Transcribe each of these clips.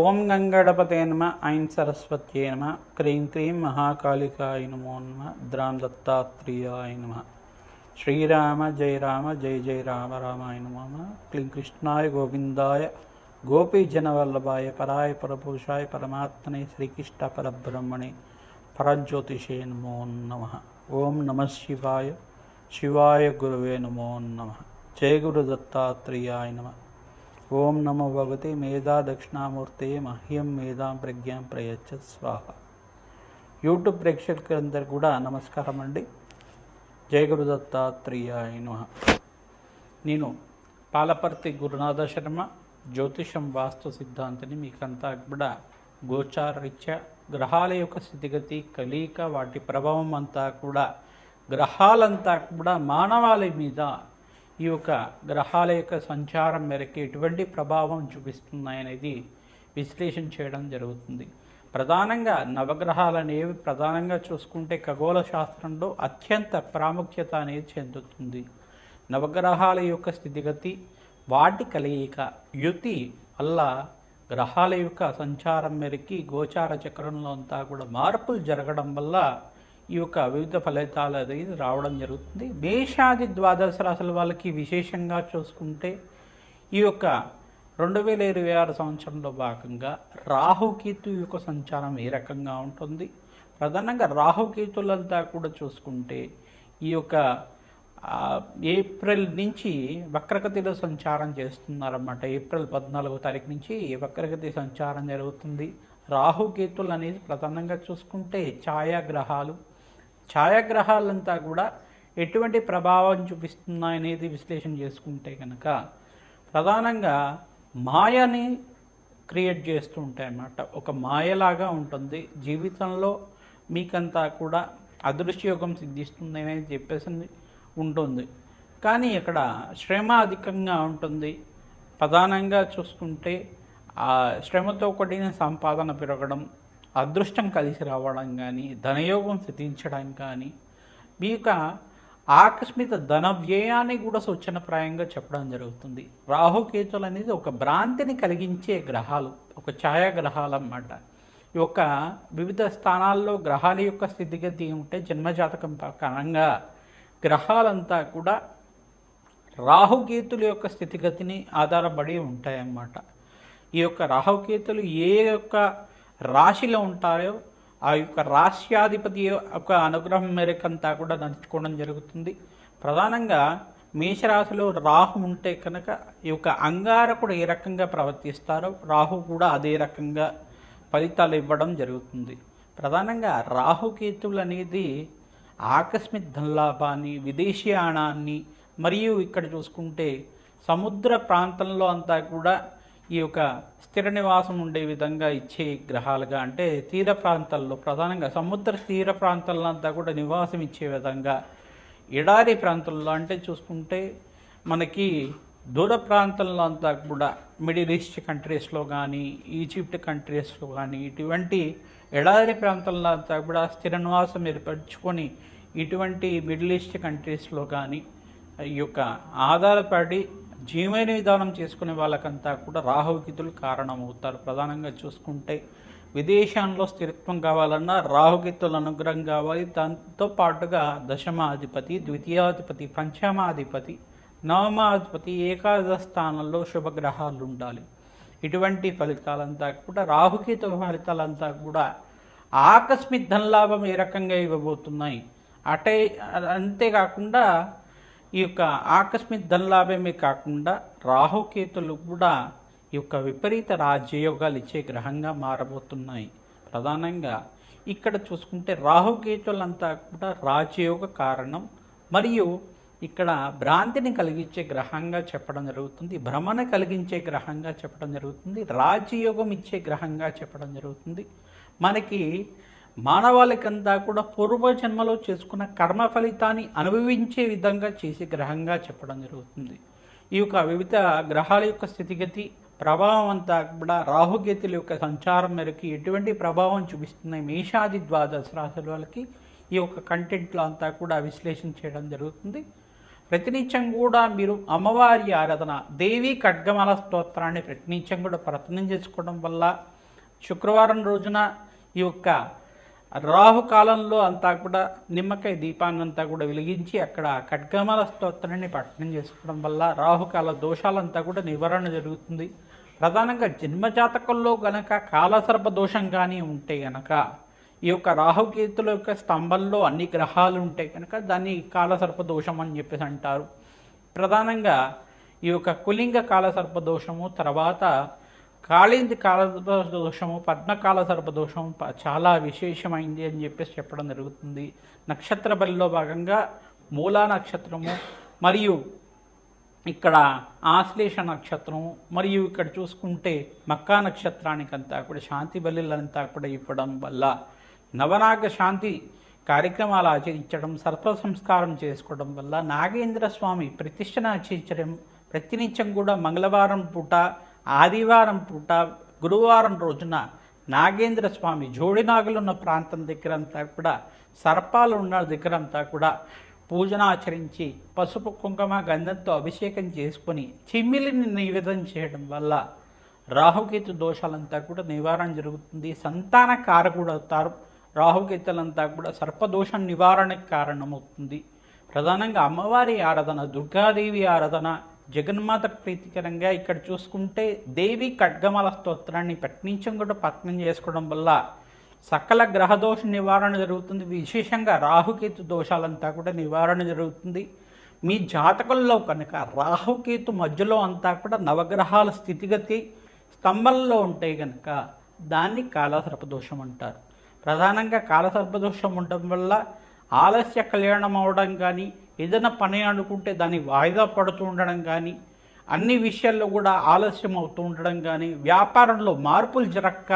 ఓం గంగణపతే నమ ఐం సరస్వత్యే నమ క్రీం క్రీం మహాకాళికాయ నమో నమ ద్రాం దత్తాత్రేయాయ నమ. శ్రీరామ జయ రామ జయ జయ రామ రామాయ నమో నమ. క్లీం కృష్ణాయ గోవిందాయ గోపీజనవల్లభాయ పరాయ పరపురుషాయ పరమాత్మనే శ్రీకృష్ణ పరబ్రహ్మణే పరజ్యోతిషే నమో నమ. ఓం నమ శివాయ శివాయ గురువే నమో నమ. జయ గురు దత్తాత్రేయాయ నమ. ఓం నమో భగవతే మేధా దక్షిణామూర్తే మహ్యం మేధాం ప్రజ్ఞాం ప్రయచ్చ స్వాహ. యూట్యూబ్ ప్రేక్షకులందరూ కూడా నమస్కారం అండి. జయ గురు దత్తాత్రేయాయ నమః. నేను పాలపర్తి గురునాథ శర్మ, జ్యోతిషం వాస్తు సిద్ధాంతిని. మీకంతా కూడా గోచారరీత్యా గ్రహాల యొక్క స్థితిగతి, కలయిక, వాటి ప్రభావం అంతా కూడా గ్రహాలంతా కూడా మానవాళి మీద ఈ యొక్క గ్రహాల యొక్క సంచారం మేరకు ఎటువంటి ప్రభావం చూపిస్తున్నాయనేది విశ్లేషణ చేయడం జరుగుతుంది. ప్రధానంగా నవగ్రహాలు అనేవి ప్రధానంగా చూసుకుంటే ఖగోళ శాస్త్రంలో అత్యంత ప్రాముఖ్యత అనేది చెందుతుంది. నవగ్రహాల యొక్క స్థితిగతి, వాటి కలయిక, యుతి వల్ల గ్రహాల యొక్క సంచారం మేరకు గోచార చక్రంలో అంతా కూడా మార్పులు జరగడం వల్ల ఈ యొక్క వివిధ ఫలితాలు అనేది రావడం జరుగుతుంది. మేషాది ద్వాదశ రాశుల వాళ్ళకి విశేషంగా చూసుకుంటే ఈ యొక్క 2026 సంవత్సరంలో భాగంగా రాహుకేతు యొక్క సంచారం ఏ రకంగా ఉంటుంది. ప్రధానంగా రాహుకేతులంతా కూడా చూసుకుంటే ఈ యొక్క ఏప్రిల్ నుంచి వక్రగతిలో సంచారం చేస్తున్నారన్నమాట. ఏప్రిల్ 14వ తారీఖు నుంచి వక్రగతి సంచారం జరుగుతుంది. రాహుకేతులు అనేది ప్రధానంగా చూసుకుంటే ఛాయాగ్రహాలంతా కూడా ఎటువంటి ప్రభావం చూపిస్తున్నాయనేది విశ్లేషణ చేసుకుంటే కనుక ప్రధానంగా మాయని క్రియేట్ చేస్తూ ఉంటాయన్నమాట. ఒక మాయలాగా ఉంటుంది. జీవితంలో మీకంతా కూడా అదృష్టయోగం సిద్ధిస్తుంది అనేది చెప్పేసి ఉంటుంది. కానీ ఇక్కడ శ్రమ అధికంగా ఉంటుంది. ప్రధానంగా చూసుకుంటే ఆ శ్రమతో కూడిన సంపాదన పెరగడం, అదృష్టం కలిసి రావడం కానీ, ధనయోగం సిద్ధించడం కానీ, మీ యొక్క ఆకస్మిక ధన వ్యయాన్ని కూడా సూచనప్రాయంగా చెప్పడం జరుగుతుంది. రాహుకేతులు అనేది ఒక భ్రాంతిని కలిగించే గ్రహాలు, ఒక ఛాయాగ్రహాలు అన్నమాట. ఈ యొక్క వివిధ స్థానాల్లో గ్రహాల యొక్క స్థితిగతి ఉంటే జన్మజాతకం ప్రకారంగా గ్రహాలంతా కూడా రాహుకేతుల యొక్క స్థితిగతిని ఆధారపడి ఉంటాయన్నమాట. ఈ యొక్క రాహుకేతులు ఏ యొక్క రాశిలో ఉంటాయో ఆ యొక్క రాశ్యాధిపతి యొక్క అనుగ్రహం మేరకంతా కూడా నడుచుకోవడం జరుగుతుంది. ప్రధానంగా మేషరాశిలో రాహు ఉంటే కనుక ఈ యొక్క అంగారకుడు ఏ రకంగా ప్రవర్తిస్తారో రాహు కూడా అదే రకంగా ఫలితాలు ఇవ్వడం జరుగుతుంది. ప్రధానంగా రాహుకేతువులు అనేది ఆకస్మిక ధనలాభాన్ని, విదేశీయానాన్ని, మరియు ఇక్కడ చూసుకుంటే సముద్ర ప్రాంతంలో అంతా కూడా ఈ యొక్క స్థిర నివాసం ఉండే విధంగా ఇచ్చే గ్రహాలుగా, అంటే తీర ప్రాంతాల్లో ప్రధానంగా సముద్ర తీర ప్రాంతాల్లో అంతా కూడా నివాసం ఇచ్చే విధంగా, ఎడారి ప్రాంతాల్లో అంటే చూసుకుంటే మనకి దూర ప్రాంతాల్లో అంతా కూడా మిడిల్ ఈస్ట్ కంట్రీస్లో కానీ, ఈజిప్ట్ కంట్రీస్లో కానీ, ఇటువంటి ఎడారి ప్రాంతాల్లో అంతా కూడా స్థిర నివాసం ఏర్పరచుకొని ఇటువంటి మిడిల్ ఈస్ట్ కంట్రీస్లో కానీ ఈ యొక్క ఆధారపడి జీవన విధానం చేసుకునే వాళ్ళకంతా కూడా రాహుకేతులు కారణమవుతారు. ప్రధానంగా చూసుకుంటే విదేశాల్లో స్థిరత్వం కావాలన్నా రాహుకేతుల అనుగ్రహం కావాలి. దాంతో పాటుగా దశమాధిపతి, ద్వితీయాధిపతి, పంచమాధిపతి, నవమాధిపతి, ఏకాదశ స్థానంలో శుభగ్రహాలు ఉండాలి. ఇటువంటి ఫలితాలంతా కూడా రాహుకేతుల ఫలితాలంతా కూడా ఆకస్మిక ధనలాభం ఏ రకంగా ఇవ్వబోతున్నాయి. అంతేకాకుండా ఈ యొక్క ఆకస్మిక ధనలాభమే కాకుండా రాహుకేతులు కూడా ఈ యొక్క విపరీత రాజ్యయోగాలు ఇచ్చే గ్రహంగా మారబోతున్నాయి. ప్రధానంగా ఇక్కడ చూసుకుంటే రాహుకేతులంతా కూడా రాజయోగ కారణం, మరియు ఇక్కడ భ్రాంతిని కలిగించే గ్రహంగా చెప్పడం జరుగుతుంది, భ్రమణ కలిగించే గ్రహంగా చెప్పడం జరుగుతుంది, రాజయోగం ఇచ్చే గ్రహంగా చెప్పడం జరుగుతుంది. మనకి మానవాళికంతా కూడా పూర్వజన్మలో చేసుకున్న కర్మ ఫలితాన్ని అనుభవించే విధంగా చేసే గ్రహంగా చెప్పడం జరుగుతుంది. ఈ యొక్క వివిధ గ్రహాల యొక్క స్థితిగతి ప్రభావం అంతా కూడా రాహుకేతుల యొక్క సంచారం మేరకు ఎటువంటి ప్రభావం చూపిస్తున్నాయి మేషాది ద్వాదశ రాశుల వాళ్ళకి ఈ యొక్క కంటెంట్లో అంతా కూడా విశ్లేషణ చేయడం జరుగుతుంది. ప్రతినిత్యం కూడా మీరు అమ్మవారి ఆరాధన దేవి ఖడ్గమాల స్తోత్రాన్ని ప్రతినిత్యం కూడా ప్రయత్నం చేసుకోవడం వల్ల శుక్రవారం రోజున ఈ యొక్క రాహుకాలంలో అంతా కూడా నిమ్మకాయ దీపాన్ని అంతా కూడా వెలిగించి అక్కడ ఖడ్గమాల స్తోత్రాన్ని పఠనం చేసుకోవడం వల్ల రాహుకాల దోషాలంతా కూడా నివారణ జరుగుతుంది. ప్రధానంగా జన్మజాతకంలో గనక కాలసర్ప దోషం కానీ ఉంటే గనక ఈ యొక్క రాహుకేతుల యొక్క స్తంభంలో అన్ని గ్రహాలు ఉంటాయి కనుక దాన్ని కాలసర్ప దోషం అని చెప్పేసి అంటారు. ప్రధానంగా ఈ యొక్క కులింగ కాలసర్ప దోషము, తర్వాత కాళింది కాలసర్ప దోషము, పద్మకాల సర్పదోషము చాలా విశేషమైంది అని చెప్పేసి చెప్పడం జరుగుతుంది. నక్షత్ర బలిలో భాగంగా మూలా నక్షత్రము మరియు ఇక్కడ ఆశ్లేష నక్షత్రము మరియు ఇక్కడ చూసుకుంటే మక్కా నక్షత్రానికంతా కూడా శాంతి బలిలంతా కూడా ఇవ్వడం వల్ల నవనాగ శాంతి కార్యక్రమాలు ఆచరించడం, సర్ప సంస్కారం చేసుకోవడం వల్ల నాగేంద్ర స్వామి ప్రతిష్టను ఆచరించడం, ప్రతినిత్యం కూడా మంగళవారం పూట, ఆదివారం పూట, గురువారం రోజున నాగేంద్ర స్వామి జోడినాగులున్న ప్రాంతం దగ్గర అంతా కూడా, సర్పాలు ఉన్న దగ్గర అంతా కూడా పూజన ఆచరించి పసుపు కుంకుమ గంధంతో అభిషేకం చేసుకొని చిమ్మిలిని నివేదన చేయడం వల్ల రాహుకేతు దోషాలంతా కూడా నివారణ జరుగుతుంది. సంతాన కారకుడు అవుతారు. రాహుకేతులంతా కూడా సర్పదోషం నివారణకు కారణమవుతుంది. ప్రధానంగా అమ్మవారి ఆరాధన, దుర్గాదేవి ఆరాధన, జగన్మాత ప్రీతికరంగా ఇక్కడ చూసుకుంటే దేవి ఖడ్గమాల స్తోత్రాన్ని పట్నించం కూడా పట్నం చేసుకోవడం వల్ల సకల గ్రహదోష నివారణ జరుగుతుంది. విశేషంగా రాహుకేతు దోషాలంతా కూడా నివారణ జరుగుతుంది. మీ జాతకంలో కనుక రాహుకేతు మధ్యలో అంతా కూడా నవగ్రహాల స్థితిగతి స్తంభంలో ఉంటే కనుక దాన్ని కాలసర్పదోషం అంటారు. ప్రధానంగా కాలసర్పదోషం ఉండడం వల్ల ఆలస్య కళ్యాణం అవడం కానీ, ఏదైనా పని అనుకుంటే దాన్ని వాయిదా పడుతూ ఉండడం కానీ, అన్ని విషయాల్లో కూడా ఆలస్యం అవుతూ ఉండడం కానీ, వ్యాపారంలో మార్పులు జరగక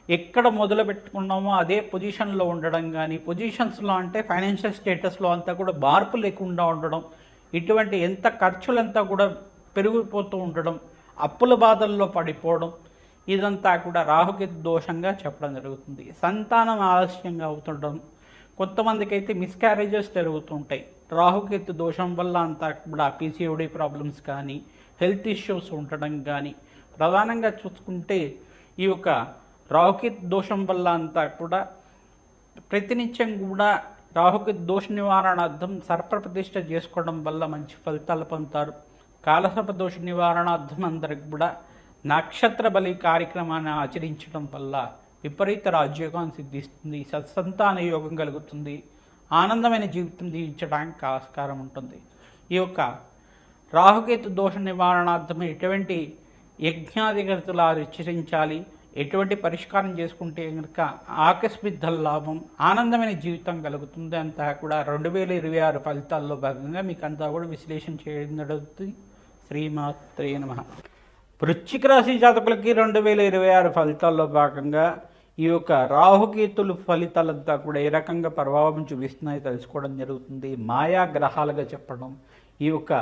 ఎక్కడ మొదలు పెట్టుకున్నామో అదే పొజిషన్లో ఉండడం కానీ, పొజిషన్స్లో అంటే ఫైనాన్షియల్ స్టేటస్లో అంతా కూడా మార్పు లేకుండా ఉండడం, ఇటువంటి ఎంత ఖర్చులంతా కూడా పెరిగిపోతూ ఉండడం, అప్పుల బాధల్లో పడిపోవడం, ఇదంతా కూడా రాహుకేతు దోషంగా చెప్పడం జరుగుతుంది. సంతానం ఆలస్యంగా అవుతుండడం, కొంతమందికి అయితే మిస్క్యారేజెస్ జరుగుతుంటాయి. రాహుకేతు దోషం వల్ల అంతా కూడా పీసీఓడి ప్రాబ్లమ్స్ కానీ, హెల్త్ ఇష్యూస్ ఉండడం కానీ, ప్రధానంగా చూసుకుంటే ఈ యొక్క రాహుకేతు దోషం వల్ల అంతా కూడా ప్రతినిత్యం కూడా రాహుకేతు దోష నివారణార్థం సర్పప్రతిష్ఠ చేసుకోవడం వల్ల మంచి ఫలితాలు పొందుతారు. కాలసర్ప దోష నివారణార్థం అందరికి కూడా నక్షత్ర బలి కార్యక్రమాన్ని ఆచరించడం వల్ల విపరీత రాజ్యోగం సిద్ధిస్తుంది, సత్సంతాన యోగం కలుగుతుంది, ఆనందమైన జీవితం జీవించడానికి ఆస్కారం ఉంటుంది. ఈ యొక్క రాహుకేతు దోష నివారణార్థం ఎటువంటి యజ్ఞాధిగతులు ఆచరించాలి, ఎటువంటి పరిష్కారం చేసుకుంటే కనుక ఆకస్మిక లాభం, ఆనందమైన జీవితం కలుగుతుంది అంతా కూడా 2026 ఫలితాల్లో భాగంగా మీకు అంతా కూడా విశ్లేషణ చేయడం జరుగుతుంది. శ్రీమాత్రే నమః. వృశ్చిక రాశి జాతకులకి 2026 ఫలితాల్లో భాగంగా ఈ యొక్క రాహుకేతులు ఫలితాలంతా కూడా ఏ రకంగా ప్రభావం చూపిస్తున్నాయో తెలుసుకోవడం జరుగుతుంది. మాయా గ్రహాలుగా చెప్పడం, ఈ యొక్క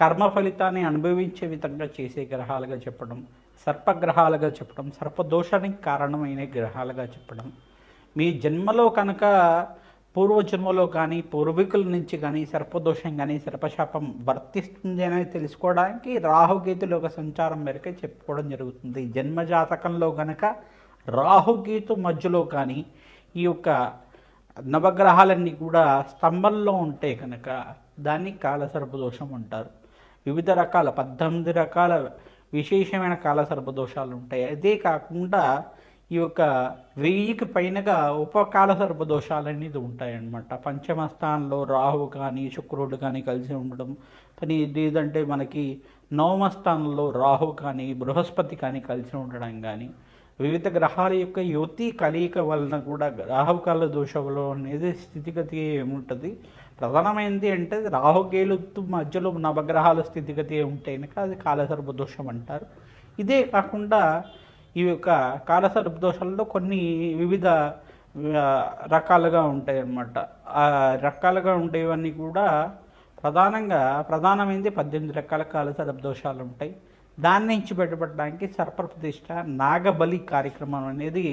కర్మ ఫలితాన్ని అనుభవించే విధంగా చేసే గ్రహాలుగా చెప్పడం, సర్పగ్రహాలుగా చెప్పడం, సర్పదోషానికి కారణమైన గ్రహాలుగా చెప్పడం, మీ జన్మలో కనుక పూర్వజన్మలో కానీ పూర్వీకుల నుంచి కానీ సర్పదోషం కానీ సర్పశాపం వర్తిస్తుంది అనేది తెలుసుకోవడానికి రాహుకేతుల యొక్క సంచారం మేరకే చెప్పుకోవడం జరుగుతుంది. జన్మజాతకంలో కనుక రాహుకేతు మధ్యలో కానీ ఈ యొక్క నవగ్రహాలన్నీ కూడా స్తంభంలో ఉంటే కనుక దాన్ని కాలసర్పదోషం అంటారు. వివిధ రకాల 18 రకాల విశేషమైన కాలసర్పదోషాలు ఉంటాయి. అదే కాకుండా ఈ యొక్క 1000కి పైనగా ఉపకాల సర్పదోషాలు అనేది ఉంటాయన్నమాట. పంచమ స్థానంలో రాహువు కానీ శుక్రుడు కానీ కలిసి ఉండడం, కానీ లేదంటే మనకి నవమ స్థానంలో రాహువు కానీ బృహస్పతి కానీ కలిసి ఉండడం కానీ, వివిధ గ్రహాల యొక్క యువతి కలయిక వలన కూడా రాహుకాల దోషంలో అనేది స్థితిగతి ఏముంటుంది. ప్రధానమైనది అంటే రాహుకేతు మధ్యలో నవగ్రహాల స్థితిగతి ఉంటే కనుక అది కాలసర్ప దోషం అంటారు. ఇదే కాకుండా ఈ యొక్క కాలసర్ప దోషాల్లో కొన్ని వివిధ రకాలుగా ఉంటాయి అన్నమాట. ఆ రకాలుగా ఉండేవన్నీ కూడా ప్రధానమైనది 18 రకాల కాలసర్ప దోషాలు ఉంటాయి. దాని నుంచి బయటపడడానికి సర్పప్రతిష్ఠ నాగబలి కార్యక్రమం అనేది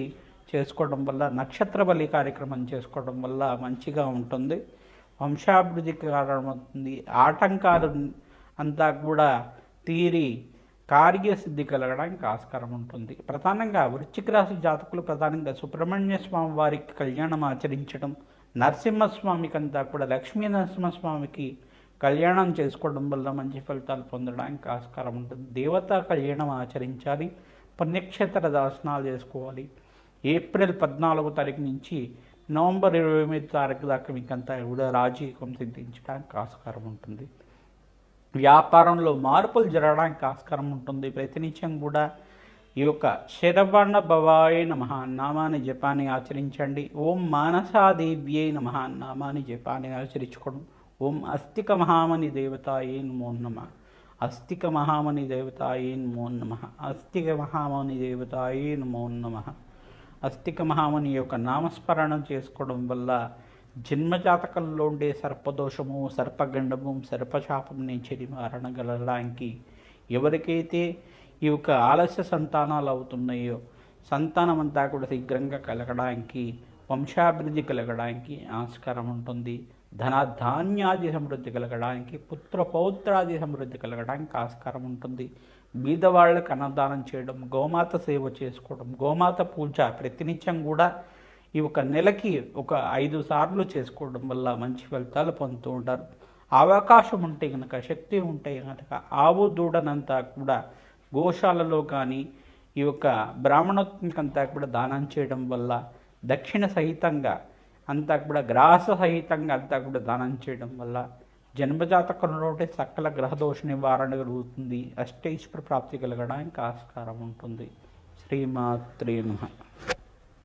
చేసుకోవడం వల్ల, నక్షత్ర బలి కార్యక్రమం చేసుకోవడం వల్ల మంచిగా ఉంటుంది. వంశాభివృద్ధికి కారణమవుతుంది. ఆటంకాలు అంతా కూడా తీరి కార్యసిద్ధి కలగడానికి ఆస్కారం ఉంటుంది. ప్రధానంగా వృశ్చిక రాశి జాతకులు ప్రధానంగా సుబ్రహ్మణ్య స్వామి వారికి కళ్యాణం ఆచరించడం, నరసింహస్వామికి అంతా కూడా లక్ష్మీ నరసింహస్వామికి కళ్యాణం చేసుకోవడం వల్ల మంచి ఫలితాలు పొందడానికి ఆస్కారం ఉంటుంది. దేవతా కళ్యాణం ఆచరించాలి, పుణ్యక్షేత్ర దర్శనాలు చేసుకోవాలి. ఏప్రిల్ 14వ తారీఖు నుంచి నవంబర్ 28వ తారీఖు దాకా మీకంతా కూడా రాజయోగం సిద్ధించడానికి ఆస్కారం ఉంటుంది. వ్యాపారంలో మార్పులు జరగడానికి ఆస్కారం ఉంటుంది. ప్రతినిత్యం కూడా ఈ యొక్క శరవణ భవాయ నమః నామాన్ని జపాన్ని ఆచరించండి. ఓం మానసాదేవ్యై నమః నామాన్ని జపాన్ని ఆచరించుకోవడం. ఓం అస్తిక మహామణి దేవతాయే నమో నమః, అస్తిక మహామణి దేవతాయే నమో నమః, అస్తిక మహామణి దేవతాయే నమో నమః. అస్తిక మహామణి యొక్క నామస్మరణం చేసుకోవడం వల్ల జన్మజాతకంలో ఉండే సర్పదోషము, సర్పగండము, సర్పశాపం నుంచి మారణగలడానికి, ఎవరికైతే ఈ యొక్క ఆలస్య సంతానాలు అవుతున్నాయో సంతానం అంతా కూడా శీఘ్రంగా కలగడానికి, వంశాభివృద్ధి కలగడానికి ఆస్కారం ఉంటుంది. ధాన్యాది సమృద్ధి కలగడానికి, పౌత్రాది సమృద్ధి కలగడానికి ఆస్కారం ఉంటుంది. బీదవాళ్ళకి అన్నదానం చేయడం, గోమాత సేవ చేసుకోవడం, గోమాత పూజ ప్రతినిత్యం కూడా ఈ ఒక నెలకి ఒక 5 సార్లు చేసుకోవడం వల్ల మంచి ఫలితాలు పొందుతూ ఉంటారు. అవకాశం ఉంటే కనుక, శక్తి ఉంటే కనుక ఆవు దూడనంతా కూడా గోశాలలో కానీ ఈ యొక్క బ్రాహ్మణోత్మకంతా కూడా దానం చేయడం వల్ల, దక్షిణ సహితంగా అంతా కూడా గ్రాస సహితంగా అంతా కూడా దానం చేయడం వల్ల జన్మజాతకంలో సకల గ్రహదోష నివారణ కలుగుతుంది. అష్టైశ్వర ప్రాప్తి కలగడానికి ఆస్కారం ఉంటుంది. శ్రీమాత్రే నమః.